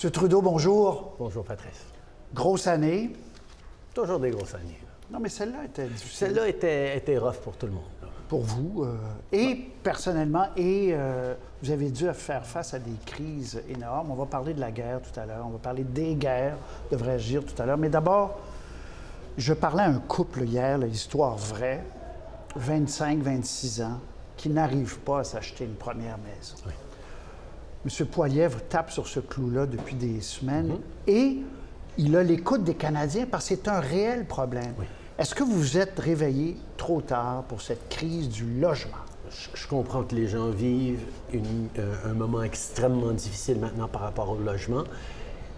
M. Trudeau, bonjour. Bonjour, Patrice. Grosse année. Toujours des grosses années. Non, mais celle-là était difficile. Celle-là était rough pour tout le monde. Là. Pour vous, et personnellement, vous avez dû faire face à des crises énormes. On va parler de la guerre tout à l'heure, on va parler des guerres, devrais-je dire tout à l'heure. Mais d'abord, je parlais à un couple hier, l'histoire vraie, 25-26 ans, qui n'arrive pas à s'acheter une première maison. Oui. M. Poilievre tape sur ce clou-là depuis des semaines et il a l'écoute des Canadiens parce que c'est un réel problème. Oui. Est-ce que vous vous êtes réveillé trop tard pour cette crise du logement? Je comprends que les gens vivent un moment extrêmement difficile maintenant par rapport au logement,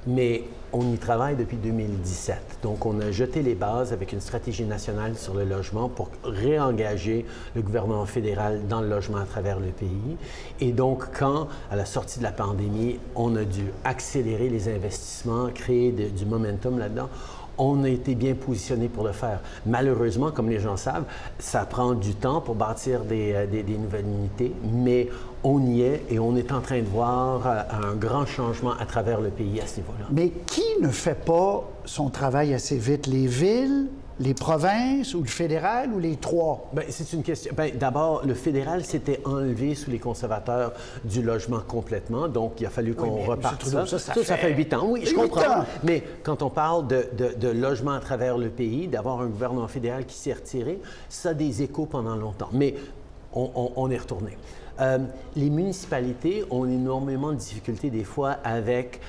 mais on y travaille depuis 2017. Donc, on a jeté les bases avec une stratégie nationale sur le logement pour réengager le gouvernement fédéral dans le logement à travers le pays. Et donc, quand, à la sortie de la pandémie, on a dû accélérer les investissements, créer du momentum là-dedans, on a été bien positionné pour le faire. Malheureusement, comme les gens savent, ça prend du temps pour bâtir des nouvelles unités, mais on y est et on est en train de voir un grand changement à travers le pays à ce niveau-là. Mais qui ne fait pas son travail assez vite? Les villes, les provinces ou le fédéral ou les trois? Bien, c'est une question. Bien, d'abord, le fédéral s'était enlevé sous les conservateurs du logement complètement, donc il a fallu qu'on reparte Trudeau, ça. Ça fait 8 ans. Oui, je 8 comprends. ans. Mais quand on parle de logement à travers le pays, d'avoir un gouvernement fédéral qui s'est retiré, ça a des échos pendant longtemps. Mais on est retourné. Les municipalités ont énormément de difficultés des fois avec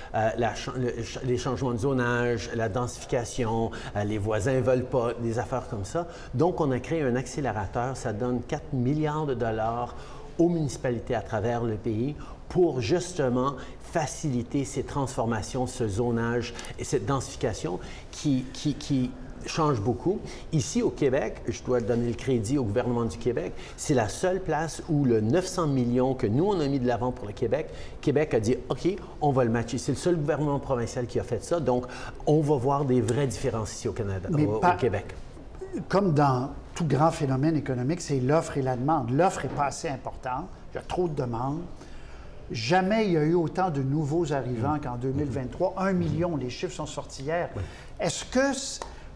les changements de zonage, la densification, les voisins ne veulent pas, des affaires comme ça. Donc, on a créé un accélérateur, ça donne 4 milliards de dollars aux municipalités à travers le pays pour justement faciliter ces transformations, ce zonage et cette densification qui change beaucoup. Ici, au Québec, je dois donner le crédit au gouvernement du Québec, c'est la seule place où le 900 millions que nous, on a mis de l'avant pour le Québec, Québec a dit « OK, on va le matcher ». C'est le seul gouvernement provincial qui a fait ça. Donc, on va voir des vraies différences ici au Canada, au Québec. Comme dans tout grand phénomène économique, c'est l'offre et la demande. L'offre est pas assez importante, il y a trop de demandes. Jamais il y a eu autant de nouveaux arrivants qu'en 2023. 1 million, les chiffres sont sortis hier. Est-ce que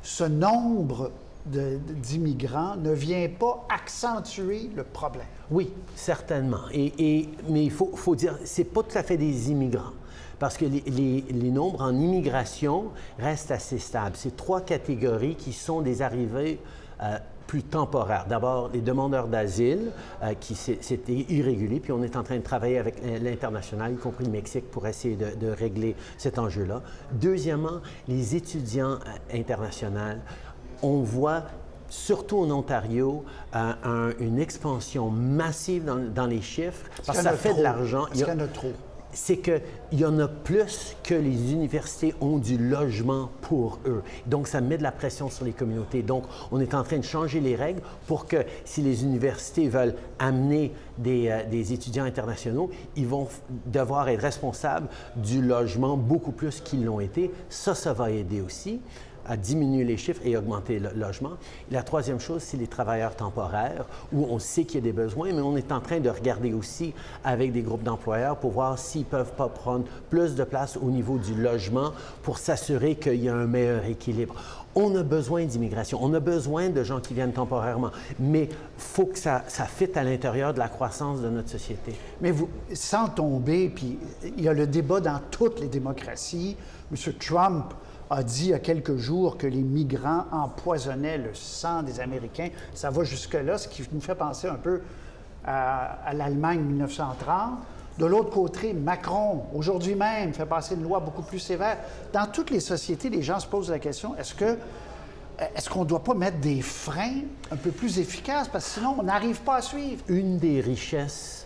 ce nombre d'immigrants ne vient pas accentuer le problème? Oui, certainement. Mais il faut dire, c'est pas tout à fait des immigrants. Parce que les nombres en immigration restent assez stables. C'est 3 catégories qui sont des arrivées plus temporaires. D'abord, les demandeurs d'asile, qui c'était irrégulier, puis on est en train de travailler avec l'international, y compris le Mexique, pour essayer de régler cet enjeu-là. Deuxièmement, les étudiants internationaux. On voit, surtout en Ontario, une expansion massive dans les chiffres, parce que ça fait de l'argent. Est-ce qu'il y en a trop? C'est qu'il y en a plus que les universités ont du logement pour eux. Donc, ça met de la pression sur les communautés. Donc, on est en train de changer les règles pour que si les universités veulent amener des étudiants internationaux, ils vont devoir être responsables du logement beaucoup plus qu'ils l'ont été. Ça va aider aussi à diminuer les chiffres et augmenter le logement. Et la troisième chose, c'est les travailleurs temporaires, où on sait qu'il y a des besoins, mais on est en train de regarder aussi avec des groupes d'employeurs pour voir s'ils ne peuvent pas prendre plus de place au niveau du logement pour s'assurer qu'il y a un meilleur équilibre. On a besoin d'immigration, on a besoin de gens qui viennent temporairement, mais il faut que ça fitte à l'intérieur de la croissance de notre société. Mais vous, sans tomber, puis il y a le débat dans toutes les démocraties. M. Trump a dit il y a quelques jours que les migrants empoisonnaient le sang des Américains. Ça va jusque-là, ce qui nous fait penser un peu à l'Allemagne 1930. De l'autre côté, Macron, aujourd'hui même, fait passer une loi beaucoup plus sévère. Dans toutes les sociétés, les gens se posent la question, est-ce qu'on ne doit pas mettre des freins un peu plus efficaces? Parce que sinon, on n'arrive pas à suivre. Une des richesses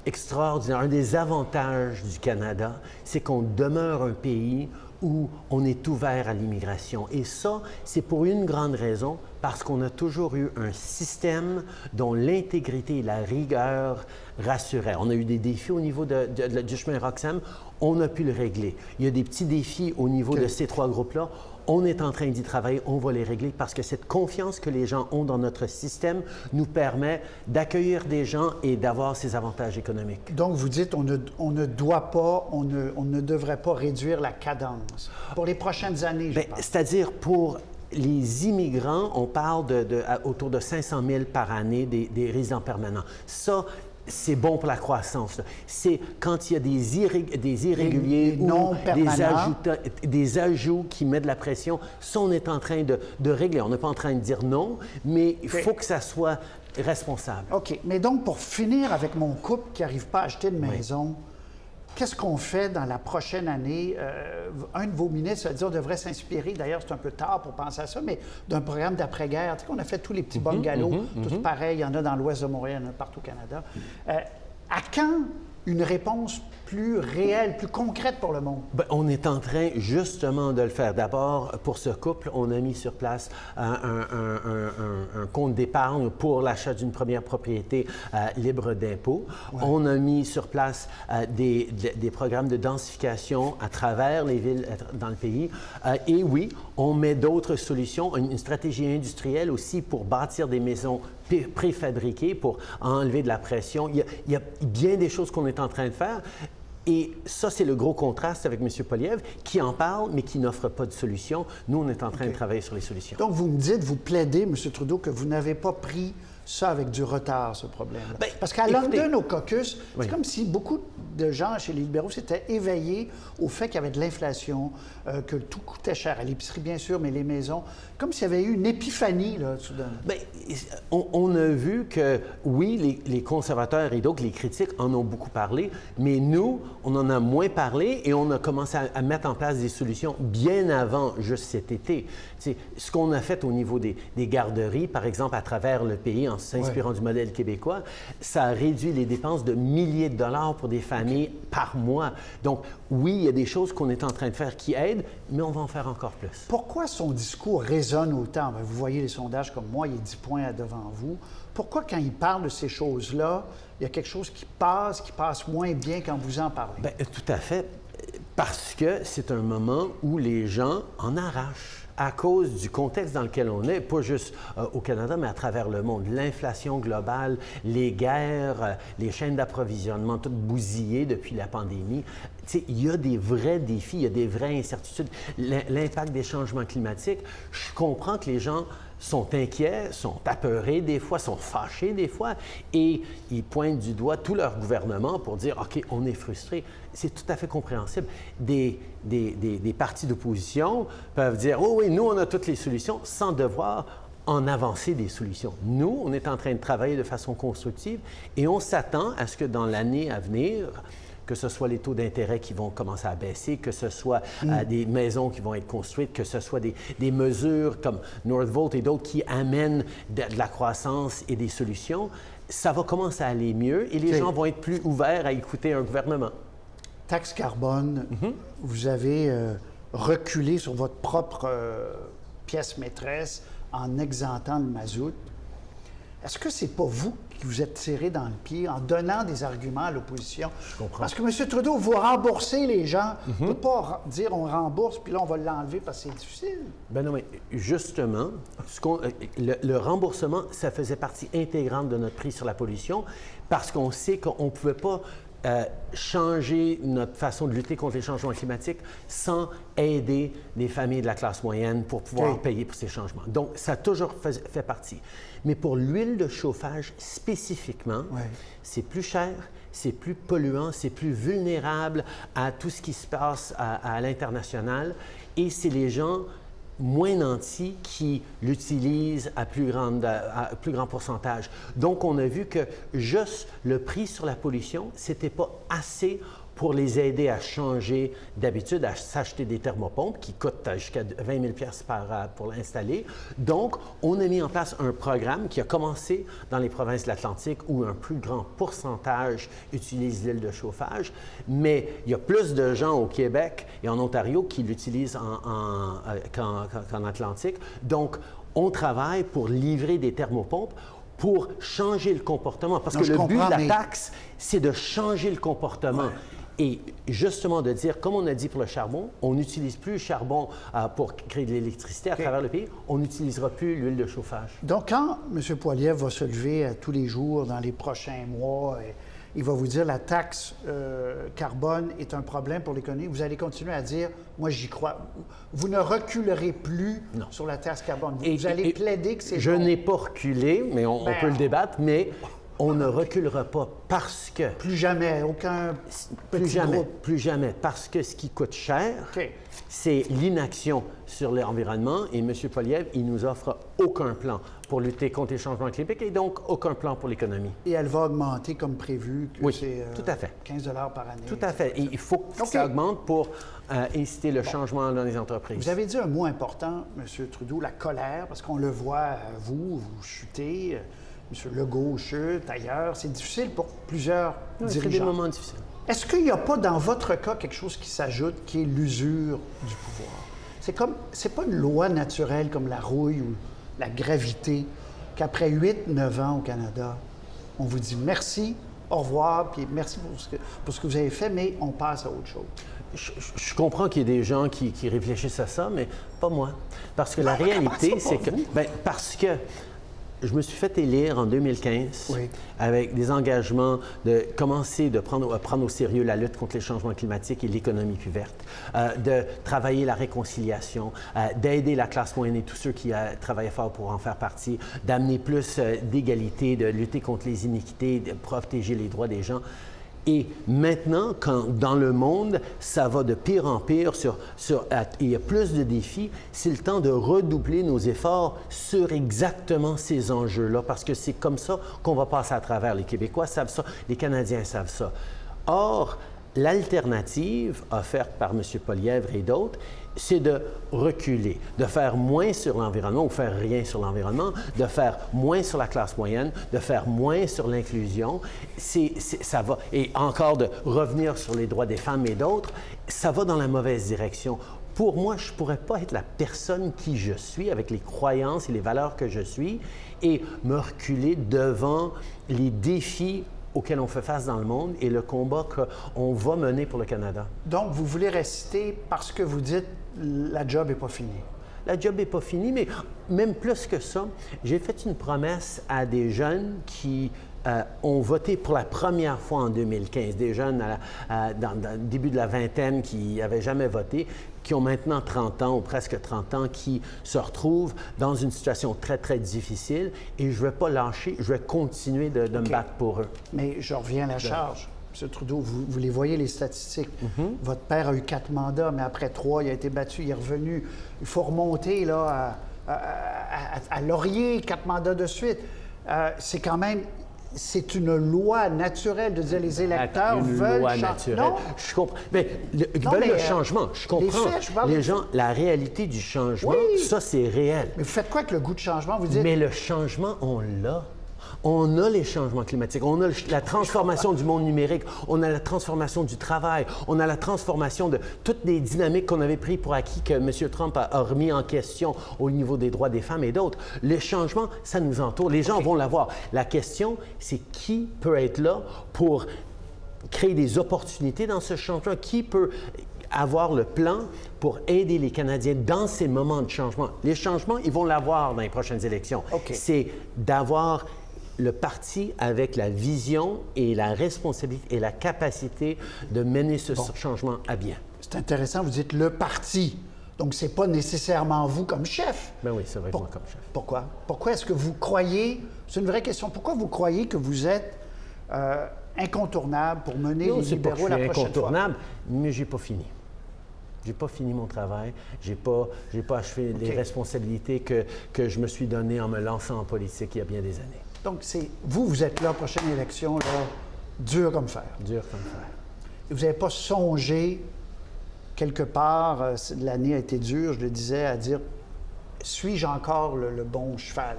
extraordinaires, un des avantages du Canada, c'est qu'on demeure un pays où on est ouvert à l'immigration. Et ça, c'est pour une grande raison, parce qu'on a toujours eu un système dont l'intégrité et la rigueur rassuraient. On a eu des défis au niveau du chemin Roxham, on a pu le régler. Il y a des petits défis au niveau de ces trois groupes-là. On est en train d'y travailler, on va les régler parce que cette confiance que les gens ont dans notre système nous permet d'accueillir des gens et d'avoir ces avantages économiques. Donc, vous dites on ne doit pas, on ne devrait pas réduire la cadence pour les prochaines années, je pense. C'est-à-dire pour les immigrants, on parle autour de 500 000 par année des résidents permanents. Ça, c'est bon pour la croissance. C'est quand il y a des irréguliers ou des ajouts qui mettent de la pression. Ça, on est en train de régler. On n'est pas en train de dire non, mais il faut que ça soit responsable. OK. Mais donc, pour finir avec mon couple qui n'arrive pas à acheter de maison, qu'est-ce qu'on fait dans la prochaine année? Un de vos ministres a dit qu'on devrait s'inspirer, d'ailleurs c'est un peu tard pour penser à ça, mais d'un programme d'après-guerre. Tu sais qu'on a fait tous les petits bungalows, tous pareils, il y en a dans l'ouest de Montréal, il y en a partout au Canada. À quand une réponse plus réelle, plus concrète pour le monde? Bien, on est en train justement de le faire. D'abord, pour ce couple, on a mis sur place un compte d'épargne pour l'achat d'une première propriété libre d'impôts. Ouais. On a mis sur place des programmes de densification à travers les villes dans le pays. Et oui, on met d'autres solutions, une stratégie industrielle aussi pour bâtir des maisons préfabriquées pour enlever de la pression. Il y a bien des choses qu'on est en train de faire. Et ça, c'est le gros contraste avec M. Poilievre, qui en parle, mais qui n'offre pas de solution. Nous, on est en train de travailler sur les solutions. Donc, vous me dites, vous plaidez, M. Trudeau, que vous n'avez pas pris ça avec du retard, ce problème-là. Bien, parce qu'à London, au caucus, c'est comme si beaucoup de gens chez les libéraux s'étaient éveillés au fait qu'il y avait de l'inflation, que tout coûtait cher, à l'épicerie bien sûr, mais les maisons, comme s'il y avait eu une épiphanie, là, soudain. Bien, on a vu que, oui, les conservateurs et donc les critiques en ont beaucoup parlé, mais nous, on en a moins parlé et on a commencé à mettre en place des solutions bien avant juste cet été. C'est ce qu'on a fait au niveau des garderies, par exemple, à travers le pays, en s'inspirant du modèle québécois, ça a réduit les dépenses de milliers de dollars pour des familles par mois. Donc, oui, il y a des choses qu'on est en train de faire qui aident, mais on va en faire encore plus. Pourquoi son discours résonne autant? Bien, vous voyez les sondages comme moi, il est 10 points devant vous. Pourquoi, quand il parle de ces choses-là, il y a quelque chose qui passe moins bien quand vous en parlez? Bien, tout à fait. Parce que c'est un moment où les gens en arrachent. À cause du contexte dans lequel on est, pas juste au Canada, mais à travers le monde. L'inflation globale, les guerres, les chaînes d'approvisionnement, toutes bousillées depuis la pandémie. Tu sais, il y a des vrais défis, il y a des vraies incertitudes. L'impact des changements climatiques, je comprends que les gens sont inquiets, sont apeurés des fois, sont fâchés des fois, et ils pointent du doigt tout leur gouvernement pour dire « OK, on est frustré ». C'est tout à fait compréhensible. Des partis d'opposition peuvent dire « Oh oui, nous, on a toutes les solutions », sans devoir en avancer des solutions. Nous, on est en train de travailler de façon constructive et on s'attend à ce que dans l'année à venir, que ce soit les taux d'intérêt qui vont commencer à baisser, que ce soit des maisons qui vont être construites, que ce soit des mesures comme Northvolt et d'autres qui amènent de la croissance et des solutions, ça va commencer à aller mieux et les gens vont être plus ouverts à écouter un gouvernement. Taxe carbone, vous avez reculé sur votre propre pièce maîtresse en exemptant le mazout. Est-ce que c'est pas vous qui vous êtes tiré dans le pied en donnant des arguments à l'opposition? Je comprends. Parce que M. Trudeau, vous remboursez les gens. On ne peut pas dire on rembourse, puis là, on va l'enlever parce que c'est difficile. Ben non, mais justement, le remboursement, ça faisait partie intégrante de notre prix sur la pollution parce qu'on sait qu'on ne pouvait pas changer notre façon de lutter contre les changements climatiques sans aider les familles de la classe moyenne pour pouvoir payer pour ces changements. Donc, ça a toujours fait partie. Mais pour l'huile de chauffage spécifiquement, c'est plus cher, c'est plus polluant, c'est plus vulnérable à tout ce qui se passe à l'international et c'est les gens moins nantis qui l'utilisent à plus grand pourcentage. Donc, on a vu que juste le prix sur la pollution, c'était pas assez pour les aider à changer d'habitude, à s'acheter des thermopompes qui coûtent jusqu'à 20 000 pour l'installer. Donc, on a mis en place un programme qui a commencé dans les provinces de l'Atlantique où un plus grand pourcentage utilise l'huile de chauffage, mais il y a plus de gens au Québec et en Ontario qui l'utilisent qu'en Atlantique. Donc, on travaille pour livrer des thermopompes pour changer le comportement. Parce que le but de la taxe, c'est de changer le comportement. Et justement de dire, comme on a dit pour le charbon, on n'utilise plus le charbon pour créer de l'électricité à travers le pays, on n'utilisera plus l'huile de chauffage. Donc, quand M. Poilievre va se lever tous les jours dans les prochains mois, il va vous dire la taxe carbone est un problème pour l'économie, vous allez continuer à dire, moi j'y crois. Vous ne reculerez plus sur la taxe carbone. Vous allez plaider que c'est Je n'ai pas reculé, mais on peut le débattre, mais on ne reculera pas parce que... Plus jamais, aucun petit groupe. Plus jamais, parce que ce qui coûte cher, c'est l'inaction sur l'environnement. Et M. Poilievre, il nous offre aucun plan pour lutter contre les changements climatiques et donc aucun plan pour l'économie. Et elle va augmenter comme prévu, que c'est tout à fait. 15 $ par année. Tout à fait. Et il faut que ça augmente pour inciter le changement dans les entreprises. Vous avez dit un mot important, M. Trudeau, la colère, parce qu'on le voit, vous chutez, M. Legault chute, ailleurs. C'est difficile pour plusieurs dirigeants. C'est des moments difficiles. Est-ce qu'il n'y a pas dans votre cas quelque chose qui s'ajoute, qui est l'usure du pouvoir? C'est pas une loi naturelle comme la rouille ou la gravité, qu'après 8-9 ans au Canada, on vous dit merci, au revoir, puis merci pour ce que vous avez fait, mais on passe à autre chose. Je comprends qu'il y ait des gens qui réfléchissent à ça, mais pas moi. Parce que la réalité, c'est que... parce que je me suis fait élire en 2015 avec des engagements de commencer à prendre au sérieux la lutte contre les changements climatiques et l'économie plus verte, de travailler la réconciliation, d'aider la classe moyenne et tous ceux qui travaillent fort pour en faire partie, d'amener plus d'égalité, de lutter contre les iniquités, de protéger les droits des gens. Et maintenant, quand dans le monde, ça va de pire en pire, il y a plus de défis, c'est le temps de redoubler nos efforts sur exactement ces enjeux-là, parce que c'est comme ça qu'on va passer à travers. Les Québécois savent ça, les Canadiens savent ça. Or, l'alternative offerte par M. Poilievre et d'autres, c'est de reculer, de faire moins sur l'environnement ou faire rien sur l'environnement, de faire moins sur la classe moyenne, de faire moins sur l'inclusion. Ça va, et encore de revenir sur les droits des femmes et d'autres, ça va dans la mauvaise direction. Pour moi, je ne pourrais pas être la personne qui je suis, avec les croyances et les valeurs que je suis, et me reculer devant les défis auxquels on fait face dans le monde et le combat qu'on va mener pour le Canada. Donc, vous voulez rester parce que vous dites la job n'est pas finie. La job n'est pas finie, mais même plus que ça, j'ai fait une promesse à des jeunes qui ont voté pour la première fois en 2015, des jeunes dans le début de la vingtaine qui n'avaient jamais voté, qui ont maintenant 30 ans ou presque 30 ans, qui se retrouvent dans une situation très, très difficile et je ne vais pas lâcher, je vais continuer de me battre pour eux. Mais je reviens à la charge. M. Trudeau, vous les voyez, les statistiques. Votre père a eu 4 mandats, mais après 3, il a été battu, il est revenu. Il faut remonter là, à Laurier, 4 mandats de suite. C'est quand même... C'est une loi naturelle de dire les électeurs veulent... Une loi naturelle. Non? Je comprends. Mais veulent le changement. Je comprends. Les gens, la réalité du changement, ça, c'est réel. Mais vous faites quoi avec le goût de changement? Vous dites... Mais le changement, on l'a. On a les changements climatiques, on a la transformation du monde numérique, on a la transformation du travail, on a la transformation de toutes les dynamiques qu'on avait prises pour acquis que M. Trump a remis en question au niveau des droits des femmes et d'autres. Les changements, ça nous entoure. Les gens vont l'avoir. La question, c'est qui peut être là pour créer des opportunités dans ce changement? Qui peut avoir le plan pour aider les Canadiens dans ces moments de changement? Les changements, ils vont l'avoir dans les prochaines élections. C'est d'avoir le parti avec la vision et la responsabilité et la capacité de mener ce changement à bien. C'est intéressant, vous dites le parti. Donc, ce n'est pas nécessairement vous comme chef. Ben oui, ça va être moi comme chef. Pourquoi? Pourquoi est-ce que vous croyez, c'est une vraie question, pourquoi vous croyez que vous êtes incontournable pour mener les libéraux la prochaine fois? Je suis incontournable, mais je n'ai pas fini. Je n'ai pas fini mon travail, je n'ai pas achevé les responsabilités que je me suis données en me lançant en politique il y a bien des années. Donc, vous êtes là, prochaine élection, là, dur comme fer. Dur comme fer. Vous n'avez pas songé, quelque part, l'année a été dure, je le disais, à dire, suis-je encore le bon cheval?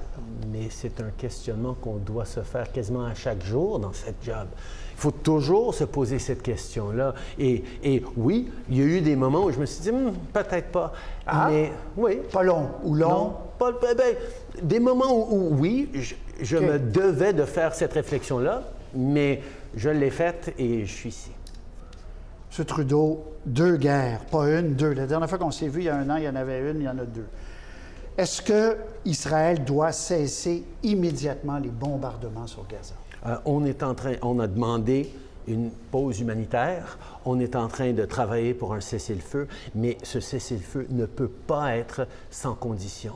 Mais c'est un questionnement qu'on doit se faire quasiment à chaque jour dans cette job. Il faut toujours se poser cette question-là. Et oui, il y a eu des moments où je me suis dit, peut-être pas. Ah, mais oui. Pas long ou long? Non, des moments où oui, je me devais de faire cette réflexion-là, mais je l'ai faite et je suis ici. M. Trudeau, 2 guerres, pas une, 2. La dernière fois qu'on s'est vu, il y a 1 an, il y en avait une, il y en a 2. Est-ce qu'Israël doit cesser immédiatement les bombardements sur Gaza? On a demandé une pause humanitaire. On est en train de travailler pour un cessez-le-feu, mais ce cessez-le-feu ne peut pas être sans condition.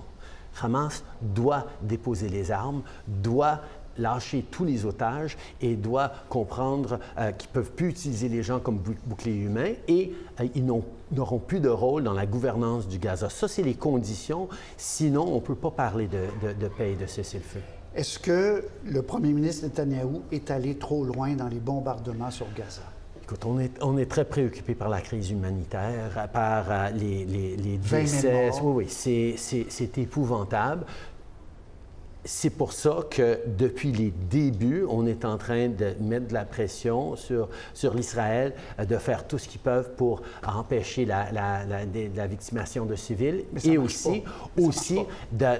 Hamas doit déposer les armes, doit lâcher tous les otages et doit comprendre qu'ils ne peuvent plus utiliser les gens comme boucliers humains et ils n'auront plus de rôle dans la gouvernance du Gaza. Ça, c'est les conditions. Sinon, on ne peut pas parler de paix et de cessez-le-feu. Est-ce que le premier ministre Netanyahou est allé trop loin dans les bombardements sur Gaza? Écoute, on est très préoccupé par la crise humanitaire, par les décès. Oui, c'est épouvantable. C'est pour ça que depuis les débuts, on est en train de mettre de la pression sur l'Israël, de faire tout ce qu'ils peuvent pour empêcher la victimation de civils et aussi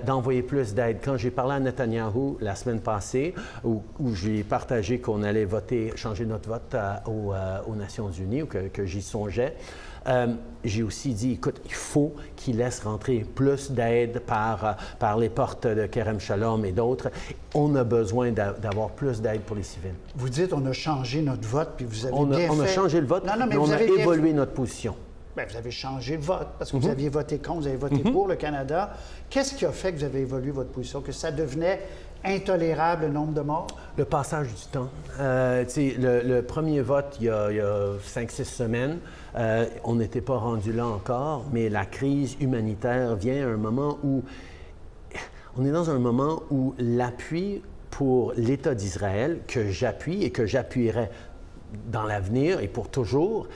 d'envoyer plus d'aide. Quand j'ai parlé à Netanyahou la semaine passée, où j'ai partagé qu'on allait changer notre vote aux Nations Unies, ou que j'y songeais, j'ai aussi dit, écoute, il faut qu'ils laissent rentrer plus d'aide par les portes de Kerem Shalom et d'autres. On a besoin d'avoir plus d'aide pour les civils. Vous dites, on a changé notre vote, puis vous avez on a changé le vote, mais on a évolué notre position. Bien, vous avez changé le vote, parce que vous aviez voté contre, vous avez voté pour le Canada. Qu'est-ce qui a fait que vous avez évolué votre position, que ça devenait intolérable le nombre de morts? Le passage du temps. Le premier vote, il y a 5-6 semaines, on n'était pas rendu là encore, mais la crise humanitaire vient à un moment où... On est dans un moment où l'appui pour l'État d'Israël, que j'appuie et que j'appuierai dans l'avenir et pour toujours,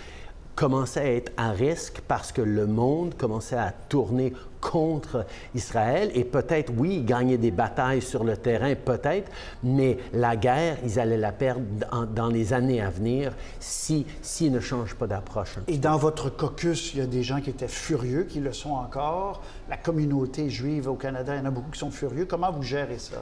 commençait à être à risque parce que le monde commençait à tourner contre Israël et peut-être, oui, gagner des batailles sur le terrain, peut-être, mais la guerre, ils allaient la perdre dans les années à venir s'ils ne changent pas d'approche. Et dans votre caucus, il y a des gens qui étaient furieux, qui le sont encore. La communauté juive au Canada, il y en a beaucoup qui sont furieux. Comment vous gérez ça?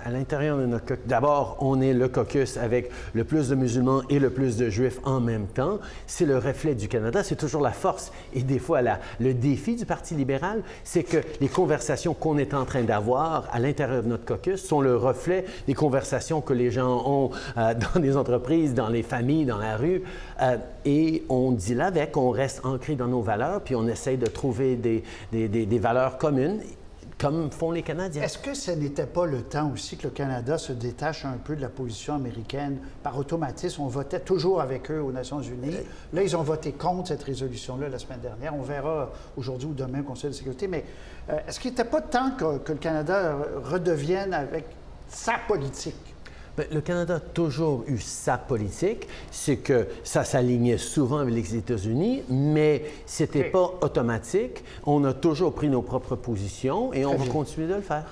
À l'intérieur de notre caucus, d'abord, on est le caucus avec le plus de musulmans et le plus de juifs en même temps. C'est le reflet du Canada, c'est toujours la force et des fois le défi du Parti libéral, c'est que les conversations qu'on est en train d'avoir à l'intérieur de notre caucus sont le reflet des conversations que les gens ont dans les entreprises, dans les familles, dans la rue. Et on dit l'avec, on reste ancré dans nos valeurs, puis on essaye de trouver des valeurs communes, comme font les Canadiens. Est-ce que ce n'était pas le temps aussi que le Canada se détache un peu de la position américaine? Par automatisme, on votait toujours avec eux aux Nations unies. Là, ils ont voté contre cette résolution-là la semaine dernière. On verra aujourd'hui ou demain au Conseil de sécurité. Mais est-ce qu'il n'était pas temps que le Canada redevienne avec sa politique? Bien, le Canada a toujours eu sa politique, c'est que ça s'alignait souvent avec les États-Unis, mais ce n'était pas automatique. On a toujours pris nos propres positions et on va continuer de le faire.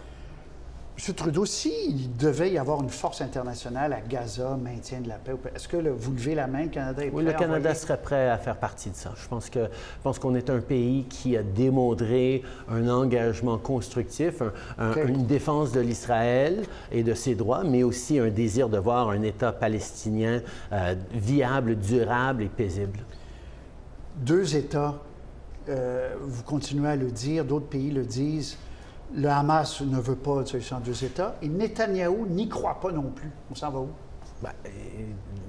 M. Trudeau, s'il devait y avoir une force internationale à Gaza, maintien de la paix, est-ce que vous levez la main, le Canada est prêt? Oui, le Canada serait prêt à faire partie de ça. Je pense qu'on est un pays qui a démontré un engagement constructif, une défense de l'Israël et de ses droits, mais aussi un désir de voir un État palestinien viable, durable et paisible. 2 États, vous continuez à le dire, d'autres pays le disent. Le Hamas ne veut pas de solution en 2 États et Netanyahou n'y croit pas non plus. On s'en va où? Bien,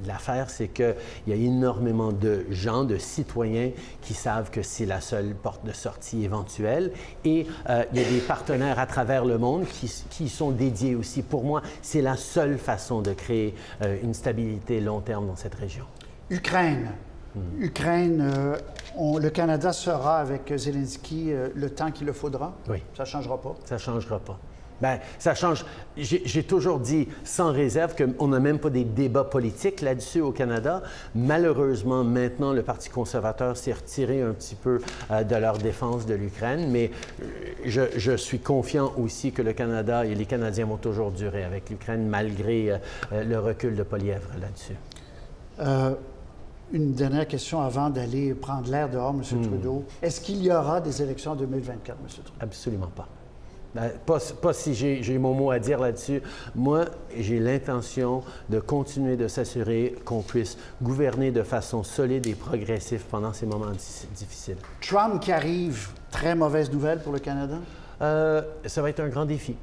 l'affaire, c'est qu'il y a énormément de gens, de citoyens qui savent que c'est la seule porte de sortie éventuelle et il y a des partenaires à travers le monde qui sont dédiés aussi. Pour moi, c'est la seule façon de créer une stabilité long terme dans cette région. Ukraine. Ukraine, le Canada sera avec Zelensky le temps qu'il le faudra? Oui. Ça ne changera pas? Ça ne changera pas. Bien, ça change. J'ai toujours dit sans réserve qu'on n'a même pas des débats politiques là-dessus au Canada. Malheureusement, maintenant, le Parti conservateur s'est retiré un petit peu de leur défense de l'Ukraine, mais je suis confiant aussi que le Canada et les Canadiens vont toujours durer avec l'Ukraine malgré le recul de Poilievre là-dessus. Une dernière question avant d'aller prendre l'air dehors, M. Trudeau. Est-ce qu'il y aura des élections en 2024, M. Trudeau? Absolument pas. Pas si j'ai mon mot à dire là-dessus. Moi, j'ai l'intention de continuer de s'assurer qu'on puisse gouverner de façon solide et progressive pendant ces moments difficiles. Trump qui arrive, très mauvaise nouvelle pour le Canada? Ça va être un grand défi.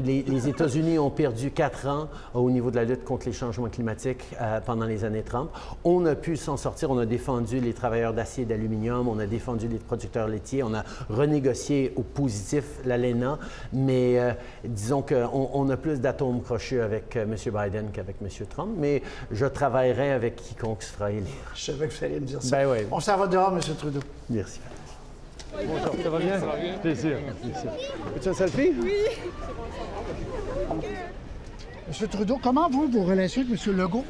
Les États-Unis ont perdu 4 ans au niveau de la lutte contre les changements climatiques pendant les années 30. On a pu s'en sortir. On a défendu les travailleurs d'acier et d'aluminium. On a défendu les producteurs laitiers. On a renégocié au positif l'ALENA. Mais disons qu'on a plus d'atomes crochus avec M. Biden qu'avec M. Trump. Mais je travaillerai avec quiconque se fera élire. Je savais que vous alliez me dire ça. Ben oui. On s'en va dehors, M. Trudeau. Merci. Bonjour, ça va bien? Ça va bien. Plaisir. Veux-tu un selfie? Oui. M. Trudeau, comment vont vos relations avec M. Legault?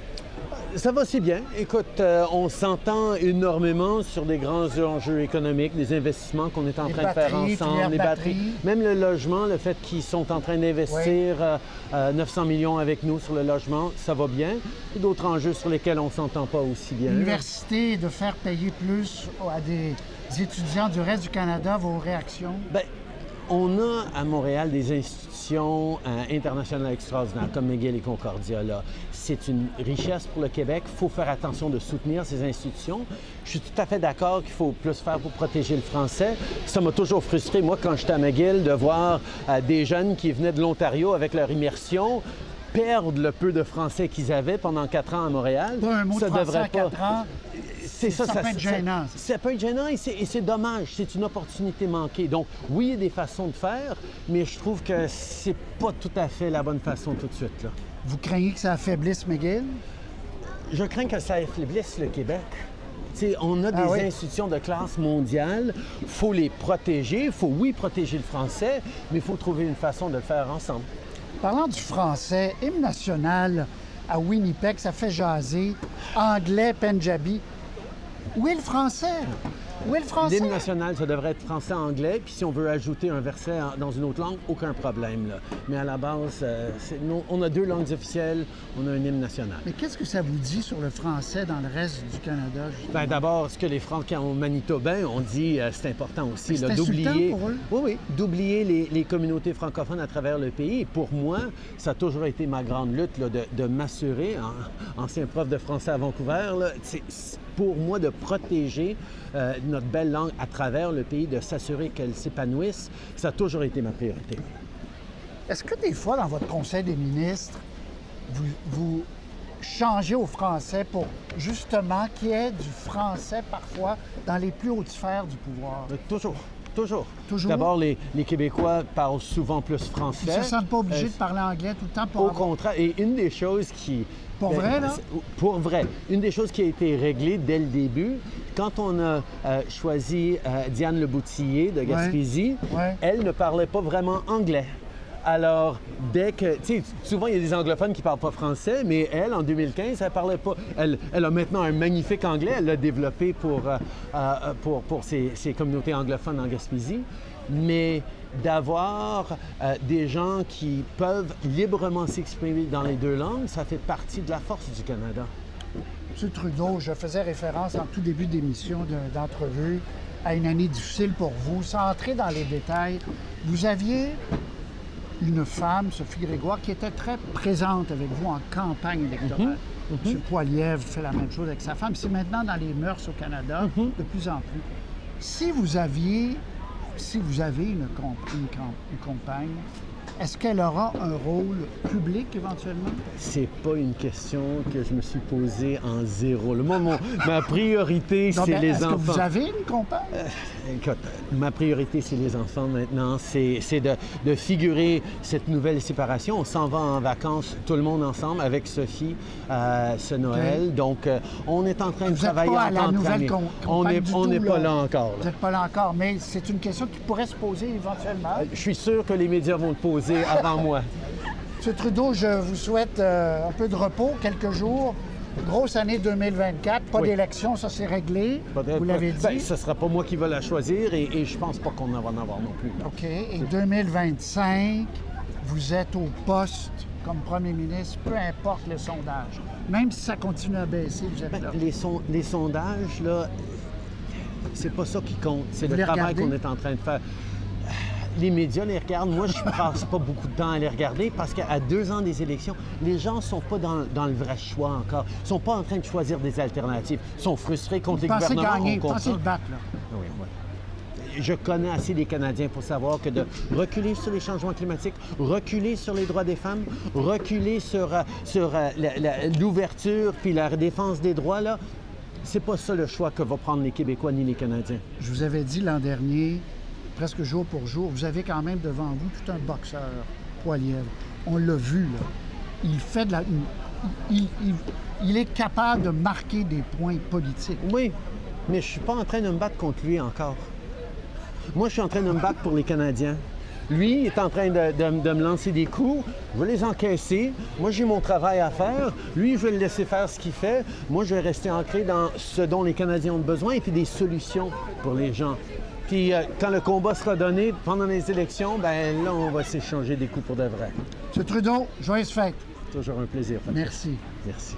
Ça va si bien. Écoute, on s'entend énormément sur des grands enjeux économiques, des investissements qu'on est en train de faire ensemble, les batteries, même le logement, le fait qu'ils sont en train d'investir 900 millions avec nous sur le logement, ça va bien. Et d'autres enjeux sur lesquels on ne s'entend pas aussi bien. L'université, de faire payer plus à des étudiants du reste du Canada, vos réactions? Bien, on a à Montréal des institutions internationales extraordinaires comme McGill et Concordia. Là. C'est une richesse pour le Québec. Il faut faire attention de soutenir ces institutions. Je suis tout à fait d'accord qu'il faut plus faire pour protéger le français. Ça m'a toujours frustré, moi, quand j'étais à McGill, de voir des jeunes qui venaient de l'Ontario avec leur immersion perdre le peu de français qu'ils avaient pendant 4 ans à Montréal. Pas un mot de français à 4 ans. Ça peut être gênant. Ça peut être gênant et c'est dommage. C'est une opportunité manquée. Donc, oui, il y a des façons de faire, mais je trouve que c'est pas tout à fait la bonne façon tout de suite. Là. Vous craignez que ça affaiblisse McGill? Je crains que ça affaiblisse le Québec. T'sais, on a des institutions de classe mondiale. Il faut les protéger. Il faut, oui, protéger le français, mais il faut trouver une façon de le faire ensemble. Parlant du français, hymne national à Winnipeg, ça fait jaser. Anglais, Punjabi. Où est le français? Où est le français? L'hymne national, ça devrait être français-anglais. Puis si on veut ajouter un verset dans une autre langue, aucun problème. Là. Mais à la base, on a 2 langues officielles, on a un hymne national. Mais qu'est-ce que ça vous dit sur le français dans le reste du Canada? Bien, d'abord, ce que les Franco-Manitobains ont dit, c'est important aussi. C'est d'oublier pour eux? Oui, d'oublier les communautés francophones à travers le pays. Et pour moi, ça a toujours été ma grande lutte là, de m'assurer, ancien prof de français à Vancouver, là, pour moi, de protéger notre belle langue à travers le pays, de s'assurer qu'elle s'épanouisse, ça a toujours été ma priorité. Est-ce que des fois, dans votre conseil des ministres, vous changez au français pour justement qu'il y ait du français parfois dans les plus hautes sphères du pouvoir? Toujours. Toujours. D'abord, les Québécois parlent souvent plus français. Ils ne se sentent pas obligés de parler anglais tout le temps pour... Au contraire. Et une des choses qui... Pour vrai, là? Pour vrai. Une des choses qui a été réglée dès le début, quand on a choisi Diane Leboutillier de Gaspésie, elle ne parlait pas vraiment anglais. Alors, dès que... Tu sais, souvent, il y a des anglophones qui ne parlent pas français, mais elle, en 2015, elle parlait pas... Elle a maintenant un magnifique anglais. Elle l'a développé pour ses communautés anglophones en Gaspésie. Mais d'avoir des gens qui peuvent librement s'exprimer dans les 2 langues, ça fait partie de la force du Canada. M. Trudeau, je faisais référence en tout début d'émission d'entrevue à une année difficile pour vous. Sans entrer dans les détails, vous aviez une femme, Sophie Grégoire, qui était très présente avec vous en campagne électorale. M. Poilievre fait la même chose avec sa femme. C'est maintenant dans les mœurs au Canada, de plus en plus. Si vous avez une compagne, est-ce qu'elle aura un rôle public éventuellement? C'est pas une question que je me suis posée en zéro. Ma priorité, c'est les enfants. Est-ce que vous avez une compagne? Écoute, ma priorité, c'est les enfants maintenant. C'est de figurer cette nouvelle séparation. On s'en va en vacances, tout le monde ensemble, avec Sophie, ce Noël. Okay. Donc, on est en train de travailler en tant que famille. On n'est pas là encore. Vous n'êtes pas là encore, mais c'est une question qui pourrait se poser éventuellement. Je suis sûr que les médias vont le poser. posé avant moi. M. Trudeau, je vous souhaite un peu de repos, quelques jours. Grosse année 2024, pas Oui. d'élection, ça c'est réglé. Vous l'avez dit. Ben, ce ne sera pas moi qui va la choisir et je pense pas qu'on va en avoir non plus. là. OK. Et 2025, vous êtes au poste comme premier ministre, peu importe le sondage. Même si ça continue à baisser, vous êtes Ben, là. les sondages, là, c'est pas ça qui compte. C'est Vous le les travail regardez? qu'on est en train de faire. Les médias les regardent. Moi, je passe pas beaucoup de temps à les regarder parce qu'à 2 ans des élections, les gens sont pas dans le vrai choix encore. Ils sont pas en train de choisir des alternatives. Ils sont frustrés contre les Pensez gouvernements. gagner, on comprend. pensez le battre, là. Oui, oui. Je connais assez les Canadiens pour savoir que de reculer sur les changements climatiques, reculer sur les droits des femmes, reculer sur l'ouverture puis la défense des droits, là, c'est pas ça le choix que vont prendre les Québécois ni les Canadiens. Je vous avais dit l'an dernier, presque jour pour jour, vous avez quand même devant vous tout un boxeur poilièvre. On l'a vu, là. Il fait de la... il est capable de marquer des points politiques. Oui, mais je suis pas en train de me battre contre lui encore. Moi, je suis en train de me battre pour les Canadiens. Lui, il est en train de me lancer des coups. Je vais les encaisser. Moi, j'ai mon travail à faire. Lui, je vais le laisser faire ce qu'il fait. Moi, je vais rester ancré dans ce dont les Canadiens ont besoin et puis des solutions pour les gens. Puis, quand le combat sera donné pendant les élections, ben là, on va s'échanger des coups pour de vrai. M. Trudeau, joyeuse fête. Toujours un plaisir. Patrick. Merci. Merci.